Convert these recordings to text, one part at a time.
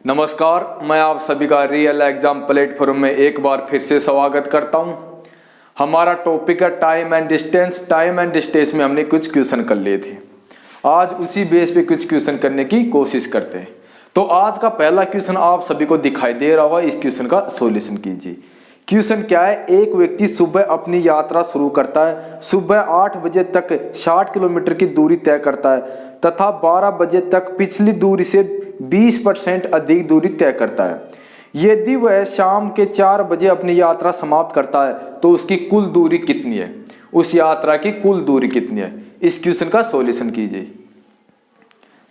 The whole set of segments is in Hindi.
नमस्कार, मैं आप सभी का रियल एग्जाम प्लेटफॉर्म में एक बार फिर से स्वागत करता हूं। हमारा टॉपिक है time and distance. Time and distance में हमने कुछ क्वेश्चन कर लिए थे, आज उसी बेस पे कुछ क्वेश्चन करने की कोशिश करते हैं। तो आज का पहला क्वेश्चन आप सभी को दिखाई दे रहा होगा, इस क्वेश्चन का सॉल्यूशन कीजिए। क्वेश्चन क्या है, एक व्यक्ति सुबह अपनी यात्रा शुरू करता है, सुबह 8 बजे तक 60 किलोमीटर की दूरी तय करता है तथा 12 बजे तक पिछली दूरी से 20% अधिक दूरी तय करता है। यदि वह शाम के 4 बजे अपनी यात्रा समाप्त करता है तो उसकी कुल दूरी कितनी है? उस यात्रा की कुल दूरी कितनी है? इस क्वेश्चन का सॉल्यूशन कीजिए।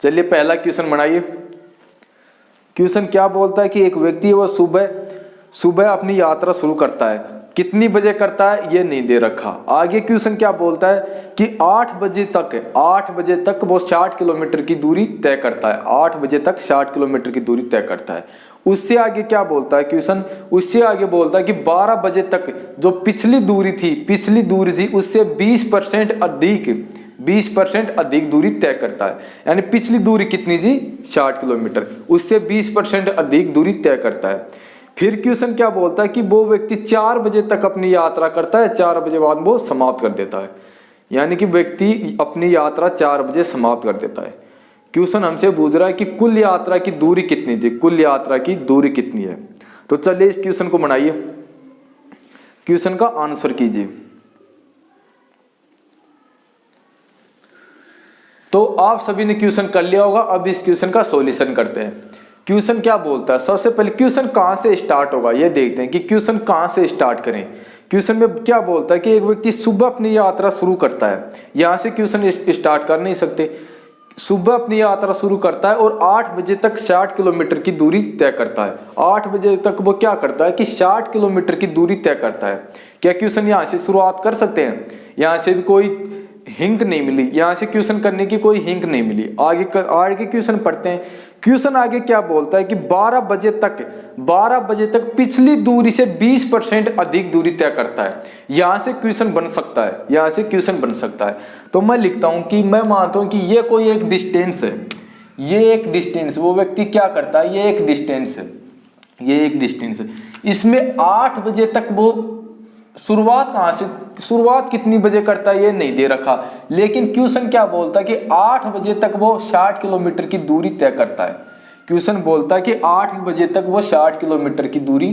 चलिए पहला क्वेश्चन बनाइए। क्वेश्चन क्या बोलता है कि एक व्यक्ति है वह सुबह अपनी यात्रा शुरू करता है, कितनी बजे करता है ये नहीं दे रखा। आगे क्वेश्चन क्या बोलता है कि 8 बजे तक वो 60 किलोमीटर की दूरी तय करता है। 8 बजे तक 60 किलोमीटर की दूरी तय करता है। उससे आगे क्या बोलता है क्वेश्चन? उससे आगे बोलता है कि 12 बजे तक जो पिछली दूरी थी उससे 20% अधिक दूरी तय करता है। यानी पिछली दूरी कितनी थी? 60 किलोमीटर, उससे 20% अधिक दूरी तय करता है। फिर क्वेश्चन क्या बोलता है कि वो व्यक्ति 4 बजे तक अपनी यात्रा करता है, 4 बजे बाद वो समाप्त कर देता है। यानी कि व्यक्ति अपनी यात्रा 4 बजे समाप्त कर देता है। क्वेश्चन हमसे पूछ रहा है कि कुल यात्रा की दूरी कितनी थी, कुल यात्रा की दूरी कितनी है। तो चलिए इस क्वेश्चन को बनाइए, क्वेश्चन का आंसर कीजिए। तो आप सभी ने क्वेश्चन कर लिया होगा, अब इस क्वेश्चन का सॉल्यूशन करते हैं। क्वेश्चन क्या बोलता है? सबसे पहले क्वेश्चन कहां से स्टार्ट होगा ये देखते हैं कि क्वेश्चन कहां से स्टार्ट करें। क्वेश्चन में क्या बोलता है कि एक व्यक्ति सुबह अपनी यात्रा शुरू करता है। यहां से क्वेश्चन स्टार्ट कर नहीं सकते। सुबह अपनी यात्रा शुरू करता है और 8 बजे तक 60 किलोमीटर की दूरी तय करता है। 8 बजे तक वो क्या करता है कि 60 किलोमीटर की दूरी तय करता है। क्या क्वेश्चन यहां से शुरुआत कर सकते हैं? यहां से भी कोई हिंट नहीं मिली, यहां से क्वेश्चन करने की कोई हिंट नहीं मिली। आगे क्वेश्चन पढ़ते हैं। क्वेश्चन आगे क्या बोलता है कि 12 बजे तक पिछली दूरी से 20% अधिक दूरी तय करता है। यहां से क्वेश्चन बन सकता है। तो मैं लिखता हूं कि मैं मानता हूं कि ये कोई एक डिस्टेंस है, वो व्यक्ति क्या करता है, ये एक डिस्टेंस है। इसमें 8 बजे तक वो शुरुआत कितनी बजे करता है ये नहीं दे रखा, लेकिन क्वेश्चन क्या बोलता है कि 8 बजे तक वो 60 किलोमीटर की दूरी तय करता है। क्वेश्चन बोलता है कि 8 बजे तक वो 60 किलोमीटर की दूरी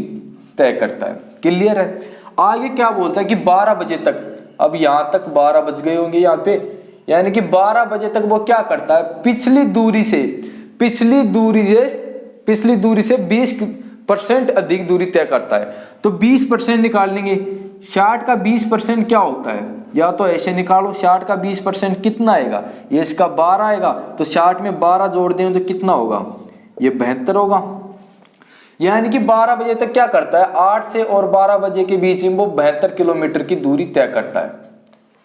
तय करता है। क्लियर है? आगे क्या बोलता है कि 12 बजे तक, अब यहां तक 12 बज गए होंगे यहाँ पे, यानी कि 12 बजे तक वो क्या करता है, पिछली दूरी से 20% अधिक दूरी तय करता है। तो 20% निकाल लेंगे। 60 का 20% क्या होता है? या तो ऐसे निकालो, 60 का 20% कितना आएगा? ये इसका 12 आएगा, तो 60 में 12 जोड़ दें तो कितना होगा? ये 72 होगा। यानी कि 12 बजे तक क्या करता है, 8 से और 12 बजे के बीच में वो 72 किलोमीटर की दूरी तय करता है।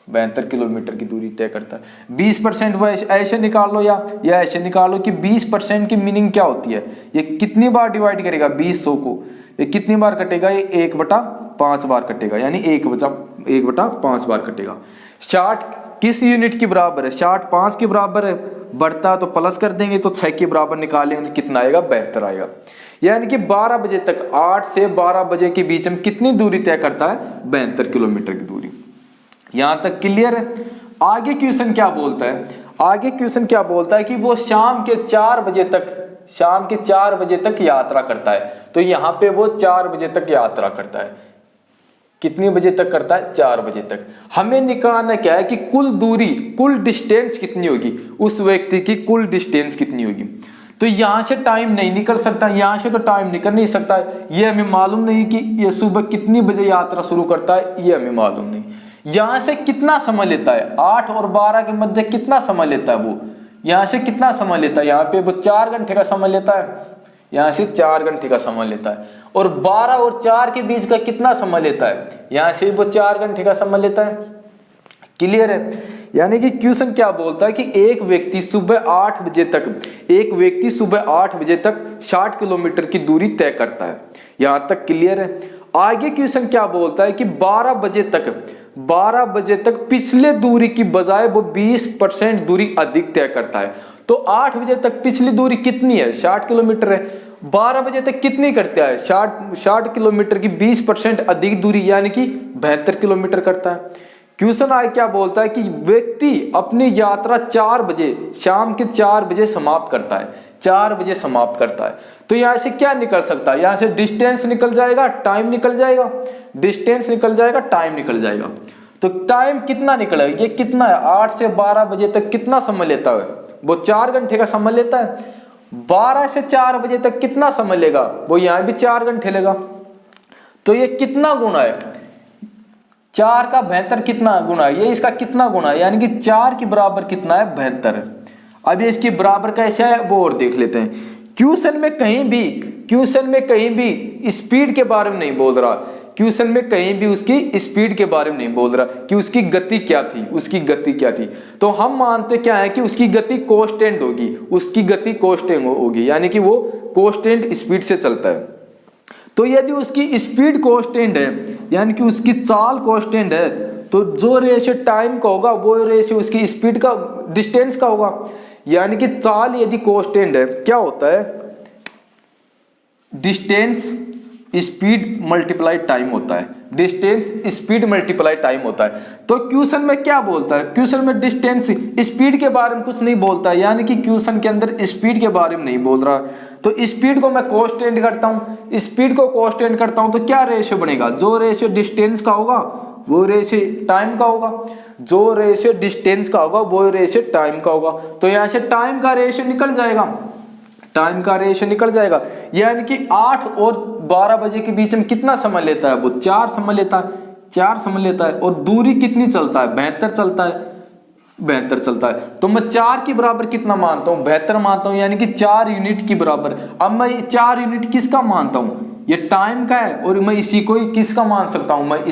72 किलोमीटर की दूरी तय करता है। 20% वो ऐसे निकाल लो या ऐसे निकालो कि 20% की मीनिंग क्या होती है। ये कितनी बार डिवाइड करेगा 200 को? ये कितनी बार कटेगा? ये 1/5 बार कटेगा, यानी 1/5 बार कटेगा। 60 किस यूनिट की बराबर है? 60 5 के बराबर है। बढ़ता है तो प्लस कर देंगे, तो 6 के बराबर निकालेंगे तो कितना आएगा? 72 आएगा। यानी कि 12 बजे तक, 8 से 12 बजे के बीच में कितनी दूरी तय करता है? 72 किलोमीटर की दूरी। यहां तक क्लियर है? आगे क्वेश्चन क्या बोलता है? कि वो शाम के 4 बजे तक यात्रा करता है। तो यहां पे वो 4 बजे तक यात्रा करता है। कितने बजे तक करता है? 4 बजे तक। हमें निकालना क्या है कि कुल डिस्टेंस कितनी होगी, उस व्यक्ति की कुल डिस्टेंस कितनी होगी। तो यहां से टाइम नहीं निकल सकता, यहां से तो टाइम निकल नहीं सकता। ये हमें मालूम नहीं कि ये सुबह कितनी बजे यात्रा शुरू करता है, ये हमें मालूम नहीं। यहां से कितना समय लेता है, 8 और 12 के मध्य कितना समय लेता है वो, यहां से कितना समय लेता है? यहाँ पे वो 4 घंटे का समय लेता है, यहां से 4 घंटे का समय लेता है। और 12 और 4 के बीच का कितना समय लेता है? यहां से वो 4 घंटे का समय लेता है। क्लियर है? यानी कि क्वेश्चन क्या बोलता है कि एक व्यक्ति सुबह 8 बजे तक 60 किलोमीटर की दूरी तय करता है। यहां तक क्लियर है? आगे क्वेश्चन क्या बोलता है कि 12 बजे तक पिछले दूरी की बजाय वो 20% दूरी अधिक तय करता है। तो 8 बजे तक पिछली दूरी कितनी है? 60 किलोमीटर है। 12 बजे तक कितनी करता है? 60 किलोमीटर की 20% अधिक दूरी यानी कि 72 किलोमीटर करता है। क्वेश्चन आगे क्या बोलता है कि व्यक्ति अपनी यात्रा 4 बजे, शाम के 4 बजे समाप्त करता है। 4 बजे समाप्त करता है। तो यहां से क्या निकल सकता है? यहां से डिस्टेंस निकल जाएगा, टाइम निकल जाएगा, डिस्टेंस निकल जाएगा, टाइम निकल जाएगा। तो टाइम कितना निकलेगा? ये कितना है? 8 से 12 बजे तक कितना समय लेता है? वो 4 घंटे का समय लेता है। 12 से 4 बजे तक कितना समय लेगा? वो यहां भी 4 घंटे लेगा। तो ये कितना गुना है? 4 का 72 कितना गुना है? ये इसका कितना गुना है? यानी कि 4 के बराबर कितना है? 72। अब ये इसके बराबर कैसे है वो और देख लेते हैं। क्वेश्चन में कहीं भी स्पीड के बारे में नहीं बोल रहा। क्वेश्चन में कहीं भी उसकी स्पीड के बारे में नहीं बोल रहा कि उसकी गति क्या थी, तो हम मानते क्या है कि उसकी गति कांस्टेंट होगी, यानी कि वो कांस्टेंट स्पीड से चलता है। तो यदि उसकी स्पीड कांस्टेंट है, यानी कि उसकी चाल कांस्टेंट है, तो जो रेशियो टाइम का होगा वो रेशियो उसकी स्पीड का, डिस्टेंस का होगा। यानी कि चाल यदि कांस्टेंट है, क्या होता है? डिस्टेंस स्पीड मल्टीप्लाई टाइम होता है। तो क्वेश्चन में क्या बोलता है? क्वेश्चन में डिस्टेंस स्पीड के बारे में कुछ नहीं बोलता है, यानी कि क्वेश्चन के अंदर स्पीड के बारे में नहीं बोल रहा। तो स्पीड को मैं कांस्टेंट करता हूं, तो क्या रेशियो बनेगा? जो रेशियो डिस्टेंस का होगा वो रेशियो टाइम का होगा, जो रेशियो डिस्टेंस का होगा वो रेशियो टाइम का होगा। तो यहां से टाइम का रेशियो निकल जाएगा। यानी कि 8 और 12 बजे के बीच में कितना समय लेता है? वो 4 समय लेता है। और दूरी कितनी चलता है? 72 चलता है। तो मैं 4 के बराबर कितना मानता हूं? 72 मानता हूं, यानी कि 4 यूनिट के बराबर। अब मैं 4 यूनिट किसका मानता हूं? ये टाइम का है, और मैं इसी को ही किसका मान सकता हूं? मैं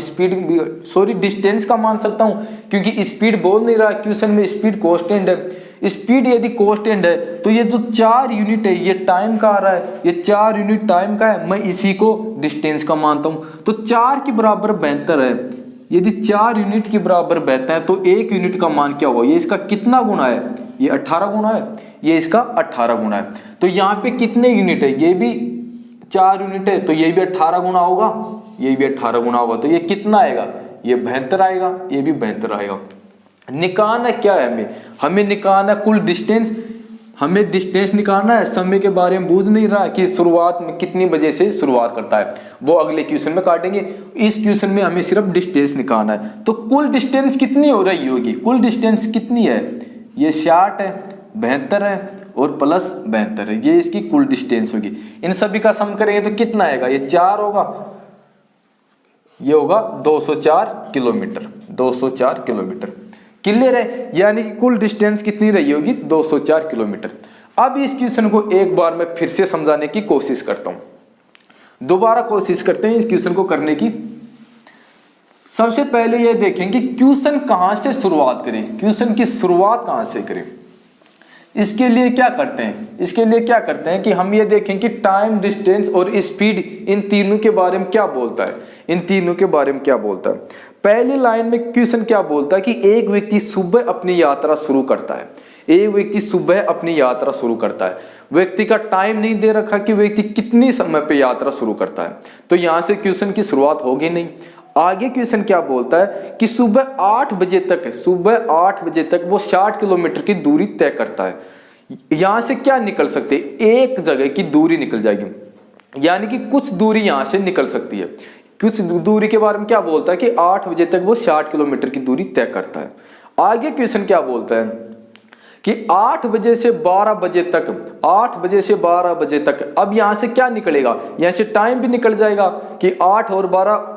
डिस्टेंस का मान सकता हूं, क्योंकि स्पीड बोल नहीं रहा क्वेश्चन में, स्पीड कांस्टेंट है। स्पीड यदि कांस्टेंट है तो ये जो 4 यूनिट है ये टाइम का आ रहा है, ये 4 यूनिट टाइम का है, मैं इसी को डिस्टेंस का मानता हूं। तो 4 के बराबर 72 है। यदि 4 यूनिट के बराबर 72 है तो 1 यूनिट का मान क्या होगा? ये इसका कितना गुना है? ये 18 गुना है। ये इसका 18 गुना है। तो यहाँ पे कितने यूनिट है? ये भी 4 यूनिट है, तो ये भी 18 गुना होगा, ये भी 18 गुना होगा। तो ये कितना आएगा? ये 72 आएगा, ये भी 72 आएगा। निकालना क्या है? हमें निकालना कुल डिस्टेंस, हमें डिस्टेंस निकालना है। समय के बारे में बूझ नहीं रहा कि शुरुआत में कितनी बजे से शुरुआत करता है, वो अगले क्वेश्चन में काटेंगे। इस क्वेश्चन में हमें सिर्फ डिस्टेंस निकालना है। तो कुल डिस्टेंस कितनी हो रही होगी? कुल डिस्टेंस कितनी है? ये 60 है, 72 है और प्लस 72 है, ये इसकी कुल डिस्टेंस होगी। इन सभी का सम करेंगे तो कितना आएगा? ये 4 होगा, ये होगा 204 किलोमीटर। क्लियर है? यानी कि कुल डिस्टेंस कितनी रही होगी? 204 किलोमीटर। अब इस क्वेश्चन को एक बार मैं फिर से समझाने की कोशिश करता हूं, दोबारा कोशिश करते हैं इस क्वेश्चन को करने की। सबसे पहले ये देखेंगे क्वेश्चन कहां से शुरुआत करें, क्वेश्चन की शुरुआत कहां से करें। इसके लिए क्या करते हैं कि हम ये देखें कि टाइम, डिस्टेंस और स्पीड, इन तीनों के बारे में क्या बोलता है। पहली लाइन में क्वेश्चन क्या बोलता है कि एक व्यक्ति सुबह अपनी यात्रा शुरू करता है। व्यक्ति का टाइम नहीं दे रखा कि व्यक्ति कितनी समय पे यात्रा शुरू करता है, तो यहां से क्वेश्चन की शुरुआत होगी नहीं। आगे क्वेश्चन क्या बोलता है कि सुबह 8 बजे तक वो 60 किलोमीटर की दूरी तय करता है। यहां से क्या निकल सकते? एक जगह की दूरी निकल जाएगी, यानी कि कुछ दूरी यहां से निकल सकती है। कुछ दूरी के बारे में क्या बोलता है कि 8 बजे तक वो 60 किलोमीटर की दूरी तय करता है। आगे क्वेश्चन क्या बोलता है कि 8 बजे से 12 बजे तक, अब यहां से क्या निकलेगा? यहां से टाइम भी निकल जाएगा कि 8 और 12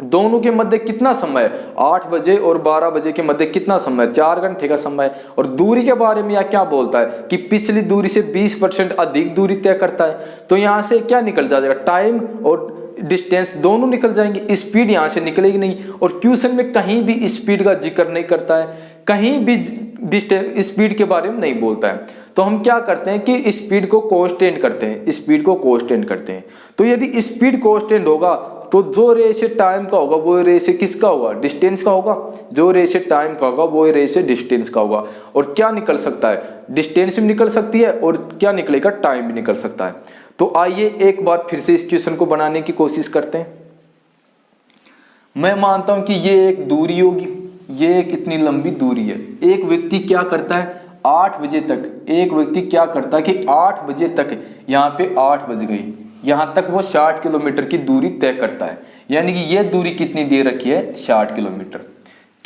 दोनों के मध्य कितना समय है? 8 बजे और 12 बजे के मध्य कितना समय है? 4 घंटे का समय। और दूरी के बारे में यह क्या बोलता है कि पिछली दूरी से 20% अधिक दूरी तय करता है। तो यहां से क्या निकल जाएगा? टाइम और डिस्टेंस दोनों निकल जाएंगे, स्पीड यहां से निकलेगी नहीं। और क्वेश्चन में कहीं भी स्पीड का जिक्र नहीं करता है, कहीं भी डिस्टेंस, स्पीड के बारे में नहीं बोलता है। तो हम क्या करते हैं कि स्पीड को कांस्टेंट करते हैं। तो यदि स्पीड कांस्टेंट होगा तो जो रेशियो टाइम का होगा वो रेशियो किसका होगा, डिस्टेंस का होगा। जो रेशियो टाइम का होगा वो रेशियो डिस्टेंस का होगा। और क्या निकल सकता है, डिस्टेंस भी निकल सकती है और क्या निकलेगा, टाइम भी निकल सकता है। तो आइए एक बार फिर से इस क्वेश्चन को बनाने की कोशिश करते हैं। मैं मानता हूं कि ये एक दूरी होगी, ये एक इतनी लंबी दूरी है। एक व्यक्ति क्या करता है 8 बजे तक, एक व्यक्ति क्या करता है कि 8 बजे तक, यहाँ पे 8 बज गई, यहाँ तक वो 60 किलोमीटर की दूरी तय करता है। यानी कि ये दूरी कितनी दे रखी है, 60 किलोमीटर।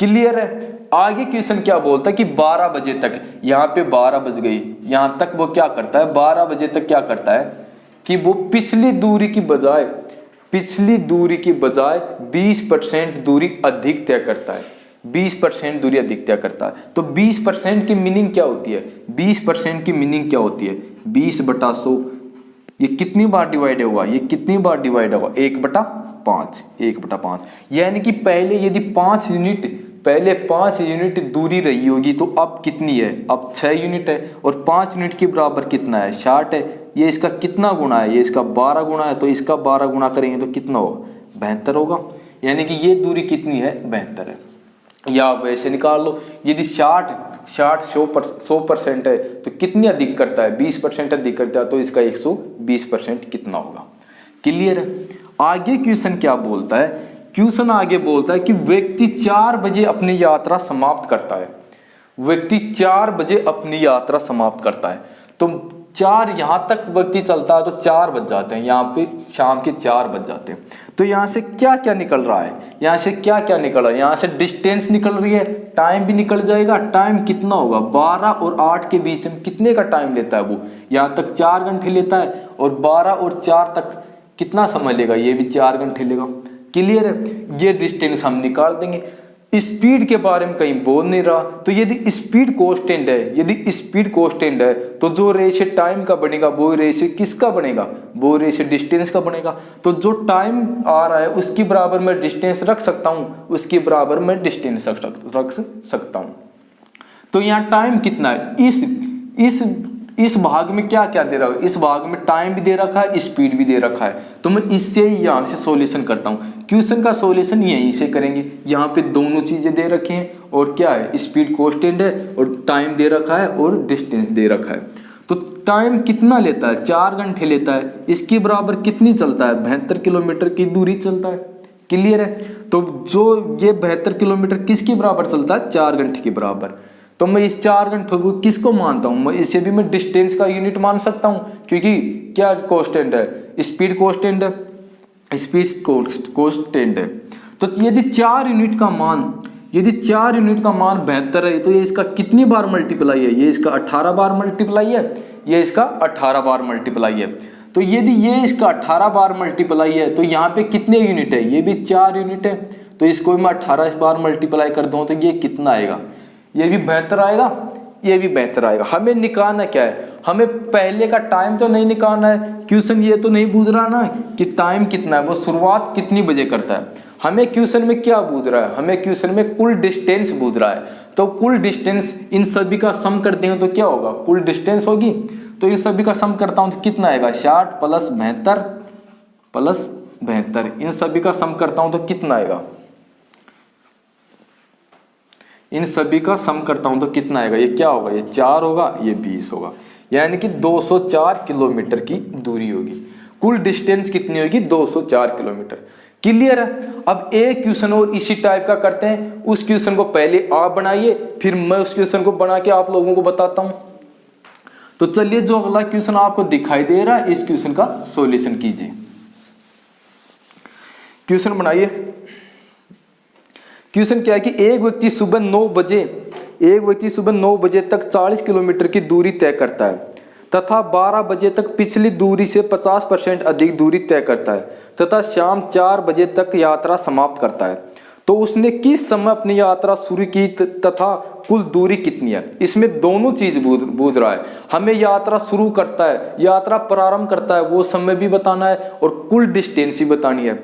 क्लियर है। आगे क्वेश्चन क्या बोलता है कि 12 बजे तक, यहाँ पे 12 बज गई, यहाँ तक वो क्या करता है, 12 बजे तक क्या करता है कि वो पिछली दूरी की बजाय 20% दूरी अधिक तय करता है। 20% दूरी अधिक तय करता है। तो 20% की मीनिंग क्या होती है, 20% की मीनिंग क्या होती है, 20/100। ये कितनी बार डिवाइड होगा, ये कितनी बार डिवाइड होगा, 1/5, 1/5। यानी कि पहले यदि 5 यूनिट दूरी रही होगी तो अब कितनी है, अब 6 यूनिट है। और 5 यूनिट के बराबर कितना है, 60 है। ये इसका कितना गुना है, ये इसका 12 गुना है। तो इसका 12 गुना करेंगे तो कितना होगा, 72 होगा। यानी कि ये दूरी कितनी है, 72 है। या वैसे निकाल लो, यदि 100% है तो कितनी अधिक करता है, 20% अधिक करता है। तो इसका 120% कितना होगा। क्लियर है। आगे क्वेश्चन क्या बोलता है, क्वेश्चन आगे बोलता है कि व्यक्ति 4 बजे अपनी यात्रा समाप्त करता है। व्यक्ति 4 बजे अपनी यात्रा समाप्त करता है। तो 4 यहां तक व्यक्ति चलता है तो 4 बज जाते हैं, यहाँ पे शाम के 4 बज जाते हैं। तो यहाँ से क्या क्या निकल रहा है, यहाँ से क्या क्या निकल रहा है, यहाँ से डिस्टेंस निकल रही है, टाइम भी निकल जाएगा। टाइम कितना होगा, 12 और 8 के बीच में कितने का टाइम लेता है वो, यहाँ तक 4 घंटे लेता है। और 12 और 4 तक कितना समय लेगा, ये भी 4 घंटे लेगा। क्लियर है। ये डिस्टेंस हम निकाल देंगे। स्पीड के बारे में कहीं बोल नहीं रहा। तो यदि स्पीड कांस्टेंट है, तो जो रेशियो टाइम का बनेगा वो रेशियो किसका बनेगा, वो रेशियो डिस्टेंस का बनेगा। तो जो टाइम आ रहा है उसके बराबर मैं डिस्टेंस रख सकता हूं, उसके बराबर मैं डिस्टेंस रख सकता हूं। तो यहाँ टाइम कितना है, इस भाग में क्या क्या दे रहा है, इस भाग में टाइम भी दे रखा है, स्पीड भी दे रखा है। तो मैं इससे ही यहाँ से सॉल्यूशन करता हूँ। क्वेश्चन का सॉल्यूशन यहीं से करेंगे। यहाँ पे दोनों चीजें दे रखी हैं और क्या है, स्पीड कांस्टेंट है और टाइम दे रखा है और डिस्टेंस दे रखा है। तो टाइम कितना लेता है, 4 घंटे लेता है। इसके बराबर कितनी चलता है, 72 किलोमीटर की दूरी चलता है। क्लियर है। तो जो ये 72 किलोमीटर किसके बराबर चलता है, 4 घंटे के बराबर। तो मैं इस 4 घंटों को किसको मानता हूं, इसे भी मैं डिस्टेंस का यूनिट मान सकता हूं, क्योंकि क्या कांस्टेंट है, स्पीड कांस्टेंट है, स्पीड कांस्टेंट है। तो यदि 4 यूनिट का मान 72 है तो ये इसका कितनी बार मल्टीप्लाई है, ये इसका 18 बार मल्टीप्लाई है, ये इसका 18 बार मल्टीप्लाई है। तो यदि ये इसका 18 बार मल्टीप्लाई है तो यहाँ पे कितने यूनिट है, ये भी 4 यूनिट है। तो इसको मैं 18 बार मल्टीप्लाई कर दूं तो ये कितना आएगा, ये भी 72 आएगा, ये भी 72 आएगा। हमें निकालना क्या है, हमें पहले का टाइम तो नहीं निकालना है। क्वेश्चन ये तो नहीं पूछ रहा ना कि टाइम कितना है, वो शुरुआत कितनी बजे करता है। हमें क्वेश्चन में क्या पूछ रहा है, हमें क्वेश्चन में कुल डिस्टेंस पूछ रहा है। तो कुल डिस्टेंस इन सभी का सम कर देंगे तो क्या होगा, कुल डिस्टेंस होगी। तो इन सभी का सम करता हूं तो कितना आएगा, 60 + 72 इन सभी का सम करता हूं तो कितना आएगा, इन सभी का सम करता हूं तो कितना आएगा, ये क्या होगा, ये 4 होगा, ये 20 होगा। यानी कि 204 किलोमीटर की दूरी होगी। कुल डिस्टेंस कितनी होगी, 204 किलोमीटर। क्लियर है। अब एक क्वेश्चन और इसी टाइप का करते हैं। उस क्वेश्चन को पहले आप बनाइए, फिर मैं उस क्वेश्चन को बना के आप लोगों को बताता हूं। तो चलिए, जो अगला क्वेश्चन आपको दिखाई दे रहा है इस क्वेश्चन का सॉल्यूशन कीजिए। क्वेश्चन बनाइए। क्वेश्चन क्या है कि एक व्यक्ति सुबह 9 बजे तक 40 किलोमीटर की दूरी तय करता है तथा 12 बजे तक पिछली दूरी से 50% अधिक दूरी तय करता है तथा शाम 4 बजे तक यात्रा समाप्त करता है। तो उसने किस समय अपनी यात्रा शुरू की तथा कुल दूरी कितनी है। इसमें दोनों चीज बूझ रहा है। हमें यात्रा शुरू करता है, यात्रा प्रारंभ करता है, वो समय भी बताना है और कुल डिस्टेंस भी बतानी है।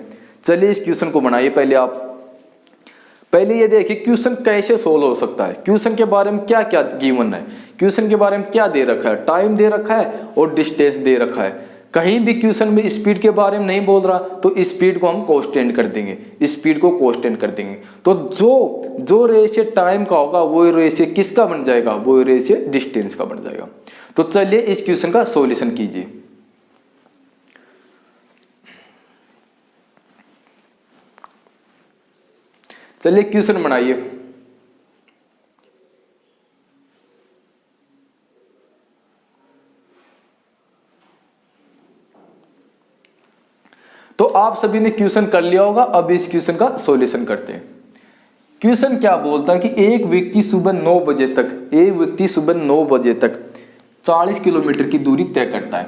चलिए इस क्वेश्चन को बनाइए। पहले ये देखिए क्वेश्चन कैसे सोल्व हो सकता है। क्वेश्चन के बारे में क्या क्या गिवन है, क्वेश्चन के बारे में क्या दे रखा है, टाइम दे रखा है और डिस्टेंस दे रखा है। कहीं भी क्वेश्चन में स्पीड के बारे में नहीं बोल रहा तो स्पीड को हम कांस्टेंट कर देंगे, स्पीड को कांस्टेंट कर देंगे। तो जो रेशियो टाइम का होगा वो रेशियो किसका बन जाएगा, वो रेशियो डिस्टेंस का बन जाएगा। तो चलिए इस क्वेश्चन का सॉल्यूशन कीजिए। चलिए क्वेश्चन बनाइए। तो आप सभी ने क्वेश्चन कर लिया होगा, अब इस क्वेश्चन का सॉल्यूशन करते हैं। क्वेश्चन क्या बोलता है कि एक व्यक्ति सुबह 9 बजे तक 40 किलोमीटर की दूरी तय करता है।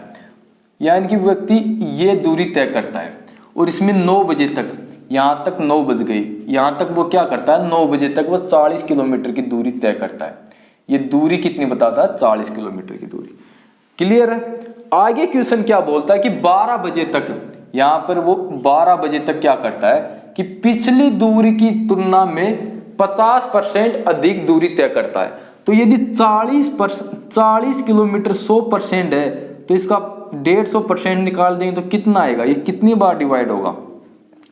यानी कि व्यक्ति ये दूरी तय करता है और इसमें 9 बजे तक, यहाँ तक 9 बज गई, यहाँ तक वो क्या करता है, 9 बजे तक वो 40 किलोमीटर की दूरी तय करता है। ये दूरी कितनी बताता है, 40 किलोमीटर की दूरी। क्लियर है। आगे क्वेश्चन क्या बोलता है कि 12 बजे तक, यहाँ पर वो 12 बजे तक क्या करता है कि पिछली दूरी की तुलना में 50% अधिक दूरी तय करता है। तो यदि 40 किलोमीटर 100% है तो इसका 150% निकाल देंगे तो कितना आएगा, ये कितनी बार डिवाइड होगा,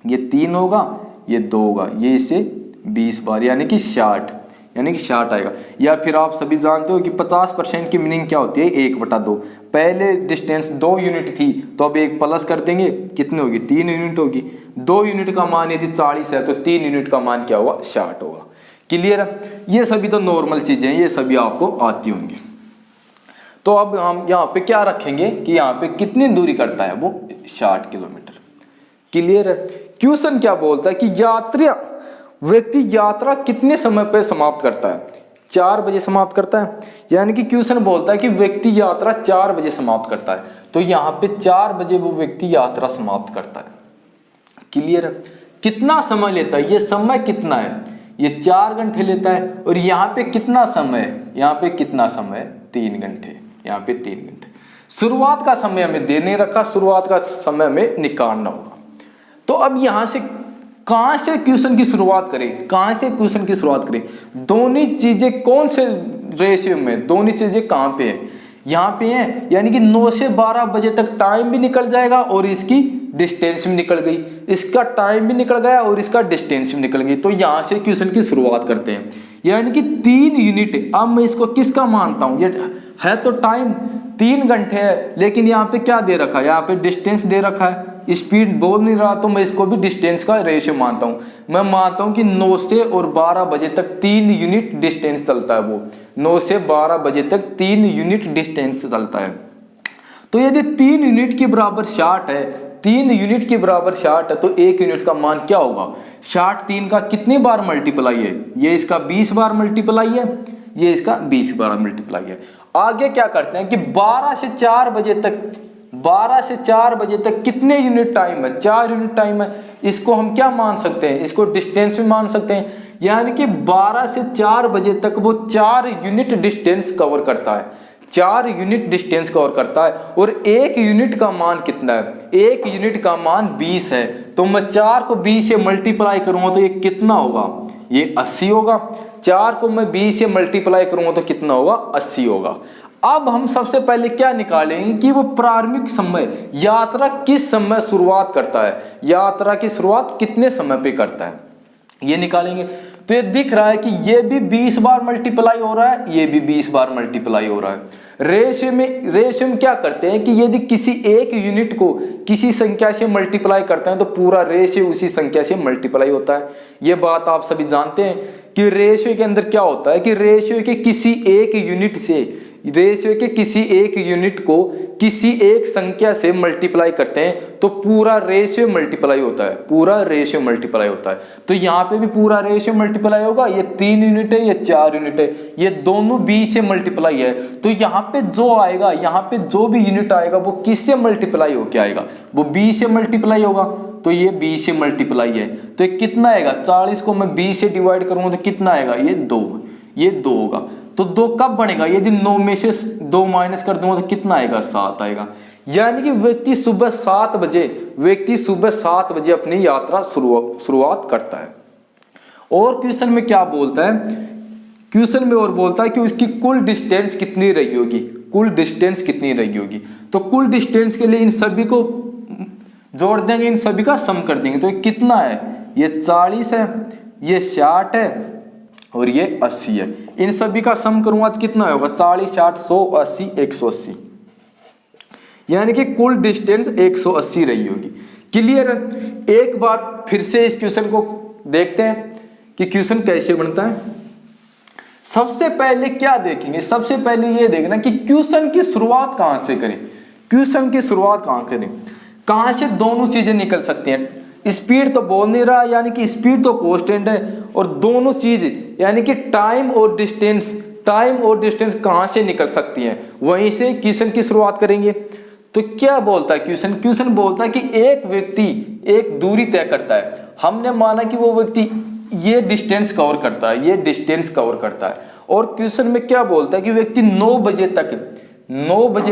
ये 3 होगा, ये 2 होगा, ये इसे 20 बार यानी कि 60 आएगा। या फिर आप सभी जानते हो कि 50% की मीनिंग क्या होती है, 1/2। पहले डिस्टेंस 2 यूनिट थी तो अब 1 प्लस कर देंगे, कितनी होगी, 3 यूनिट होगी। 2 यूनिट का मान यदि 40 है तो 3 यूनिट का मान क्या होगा, 60 होगा। क्लियर है। ये सभी तो नॉर्मल चीजें हैं, ये सभी आपको आती होंगी। तो अब हम यहाँ पे क्या रखेंगे कि यहाँ पे कितनी दूरी करता है, वो 60 किलोमीटर। क्लियर है। क्वेश्चन क्या बोलता है कि व्यक्ति यात्रा कितने समय पे समाप्त करता है, 4 बजे समाप्त करता है। यानी कि क्वेश्चन बोलता है कि व्यक्ति यात्रा 4 बजे समाप्त करता है, तो यहाँ पे 4 बजे वो व्यक्ति यात्रा समाप्त करता है। क्लियर है। कितना समय लेता है, ये समय कितना है, ये 4 घंटे लेता है। और यहाँ पे कितना समय है, यहाँ पे कितना समय है, 3 घंटे, यहाँ पे 3 घंटे। शुरुआत का समय हमें दे नहीं रखा, शुरुआत का समय हमें निकालना होगा। तो अब यहाँ से कहां से क्वेश्चन की शुरुआत करें, कहां से क्वेश्चन की शुरुआत करें, दोनों चीजें कौन से रेशियो में, दोनों चीजें कहां पे है, यहाँ पे है। यानी कि 9 से 12 बजे तक टाइम भी निकल जाएगा और इसकी डिस्टेंस भी निकल गई, इसका टाइम भी निकल गया और इसका डिस्टेंस भी निकल गई। तो यहां से क्वेश्चन की शुरुआत करते हैं। यानी कि 3 यूनिट, अब मैं इसको किसका मानता हूं, ये है तो टाइम 3 घंटे है, लेकिन यहाँ पे क्या दे रखा है, यहाँ पे डिस्टेंस दे रखा है, स्पीड बोल नहीं रहा, तो मैं इसको भी डिस्टेंस का रेशियो मानता हूं। मैं मानता हूं कि 9 से और 12 बजे तक 3 यूनिट डिस्टेंस चलता है, वो 9 से 12 बजे तक 3 यूनिट डिस्टेंस चलता है। तो यदि 3 यूनिट के बराबर 60 है, 3 यूनिट के बराबर 60 है, तो 1 यूनिट का मान क्या होगा, 60 3 का कितनी बार मल्टीप्लाई है, ये इसका 20 बार मल्टीप्लाई है, ये इसका 20 बार मल्टीप्लाई है। आगे क्या करते हैं कि 12 से 4 बजे तक कितने यूनिट टाइम है, 4 यूनिट टाइम है। इसको हम क्या मान सकते हैं, इसको डिस्टेंस भी मान सकते हैं। यानी कि 12 से 4 बजे तक वो 4 यूनिट डिस्टेंस कवर करता है, 4 यूनिट डिस्टेंस कवर करता है। और 1 यूनिट का मान कितना है, 1 यूनिट का मान 20 है। तो मैं 4 को 20 से मल्टीप्लाई करूंगा तो ये कितना होगा, ये 80 होगा। 4 को मैं 20 से मल्टीप्लाई करूंगा तो कितना होगा, 80 होगा। अब हम सबसे पहले क्या निकालेंगे कि वो प्रारंभिक समय, यात्रा किस समय शुरुआत करता है, यात्रा की शुरुआत कितने समय पे करता है, ये निकालेंगे। तो ये दिख रहा है कि ये भी 20 बार मल्टीप्लाई हो रहा है, ये भी 20 बार मल्टीप्लाई हो रहा है। रेशियो में क्या करते हैं कि यदि किसी एक यूनिट को किसी संख्या से मल्टीप्लाई करते हैं तो पूरा रेशियो उसी संख्या से मल्टीप्लाई होता है। ये बात आप सभी जानते हैं कि रेशियो के अंदर क्या होता है कि रेशियो के किसी एक यूनिट को किसी एक संख्या से मल्टीप्लाई करते हैं तो पूरा रेशियो मल्टीप्लाई होता है, पूरा रेशियो मल्टीप्लाई होता है। तो यहाँ पे भी पूरा रेशियो मल्टीप्लाई होगा, ये 3 यूनिट है, ये 4 यूनिट है, ये दोनों 20 से मल्टीप्लाई है। तो यहाँ पे जो आएगा, यहाँ पे जो भी यूनिट आएगा वो किससे मल्टीप्लाई होके आएगा, वो 20 से मल्टीप्लाई होगा। तो ये 20 से मल्टीप्लाई है, तो ये कितना आएगा, 40 को मैं 20 से डिवाइड करूंगा तो कितना आएगा, ये 2 होगा। तो 2 कब बनेगा, यदि 9 में से 2 माइनस कर दूंगा तो कितना आएगा, 7 आएगा। यानी कि व्यक्ति सुबह 7 बजे अपनी यात्रा शुरुआत करता है। और क्वेश्चन में क्या बोलता है, क्वेश्चन में और बोलता है कि उसकी कुल डिस्टेंस कितनी रही होगी, कुल डिस्टेंस कितनी रही होगी। तो कुल डिस्टेंस के लिए इन सभी को जोड़ देंगे, इन सभी का सम कर देंगे। तो ये कितना है, ये 40 है, ये 60 है और ये 80 है। इन सभी का सम करूंगा तो कितना होगा, 40 60 180 180, यानी कि कुल डिस्टेंस 180 रही होगी। क्लियर है। एक बार फिर से इस क्वेश्चन को देखते हैं कि क्वेश्चन कैसे बनता है। सबसे पहले क्या देखेंगे, सबसे पहले ये देखना कि क्वेश्चन की शुरुआत कहां से करें। क्वेश्चन की शुरुआत कहां करें, कहां से दोनों चीजें निकल सकती हैं। स्पीड तो बोल नहीं रहा, यानी कि स्पीड तो कांस्टेंट है, और दोनों चीज यानी कि टाइम और डिस्टेंस कहां से निकल सकती हैं, वहीं से क्वेश्चन की शुरुआत करेंगे। तो क्या बोलता है क्वेश्चन, क्वेश्चन बोलता है कि एक व्यक्ति एक दूरी तय करता है। हमने माना कि वो व्यक्ति ये डिस्टेंस कवर करता है, ये डिस्टेंस कवर करता है, और क्वेश्चन में क्या बोलता है कि व्यक्ति 9 बजे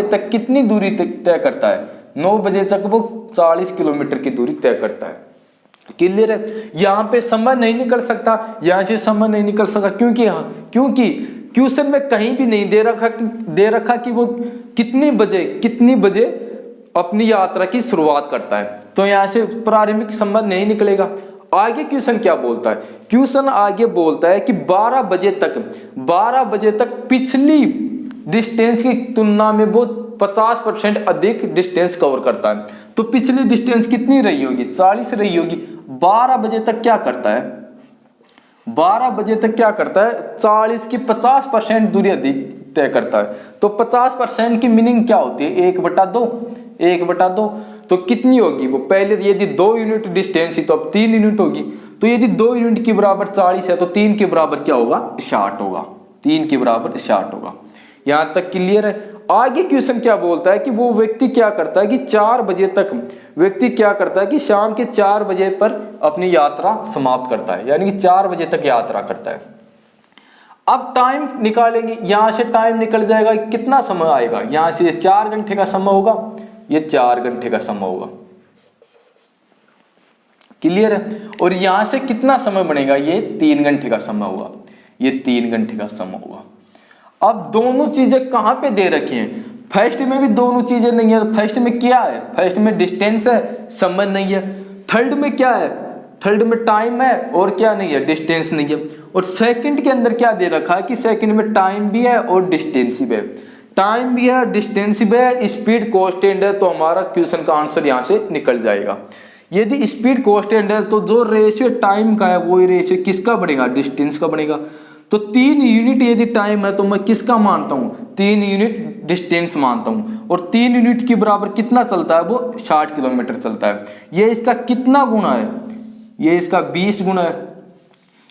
तक कितनी दूरी तय करता है, 9 बजे तक वो 40 किलोमीटर की दूरी तय करता है। क्लियर है। यहां पे समय नहीं निकल सकता, यहां से समय नहीं निकल सकता, क्योंकि क्वेश्चन में कहीं भी नहीं दे रखा कि वो कितनी बजे अपनी यात्रा की शुरुआत करता है। तो यहां से प्रारंभिक समय नहीं निकलेगा। आगे क्वेश्चन क्या बोलता है, क्वेश्चन आगे बोलता है कि 12 बजे तक पिछली डिस्टेंस की तुलना में वो 50% अधिक डिस्टेंस कवर करता है। तो पिछली डिस्टेंस कितनी रही होगी, 40 रही होगी। 12 बजे तक क्या करता है, 40 की 50% दूरी अधिक तय करता है। तो 50% की मीनिंग क्या होती है, 1/2। तो कितनी होगी वो, पहले यदि 2 यूनिट डिस्टेंस ही तो अब 3 यूनिट होगी। तो यदि 2 यूनिट के बराबर 40 है तो 3 के बराबर क्या होगा, 60 होगा। 3 के बराबर 60 होगा। यहां तक क्लियर है। आगे क्वेश्चन क्या बोलता है कि वो व्यक्ति क्या करता है कि 4 बजे तक शाम के 4 बजे पर अपनी यात्रा समाप्त करता है, यानी कि 4 बजे तक यात्रा करता है। अब टाइम निकालेंगे, यहां से टाइम निकल जाएगा, कितना समय आएगा, यहां से 4 घंटे का समय होगा, ये 4 घंटे का समय होगा। क्लियर है। और यहां से कितना समय बनेगा, ये 3 घंटे का समय होगा, ये 3 घंटे का समय होगा। अब दोनों चीजें कहां पे दे रखी हैं, फर्स्ट में भी दोनों चीजें नहीं है। फर्स्ट में क्या है, फर्स्ट में डिस्टेंस है, समय नहीं है। थर्ड में क्या है, थर्ड में टाइम है और क्या नहीं है, डिस्टेंस नहीं है। और सेकंड के अंदर क्या दे रखा है कि सेकंड में टाइम भी है और डिस्टेंस भी है, टाइम भी है, डिस्टेंस भी है, स्पीड कांस्टेंट है। तो हमारा क्वेश्चन का आंसर यहां से निकल जाएगा। यदि स्पीड कांस्टेंट है तो जो रेशियो टाइम का है वही रेशियो किसका बनेगा, डिस्टेंस का बनेगा। तो 3 यूनिट यदि टाइम है तो मैं किसका मानता हूं, 3 यूनिट डिस्टेंस मानता हूं। और 3 यूनिट के बराबर कितना चलता है, वो 60 किलोमीटर चलता है। ये इसका कितना गुना है, ये इसका 20 गुना है,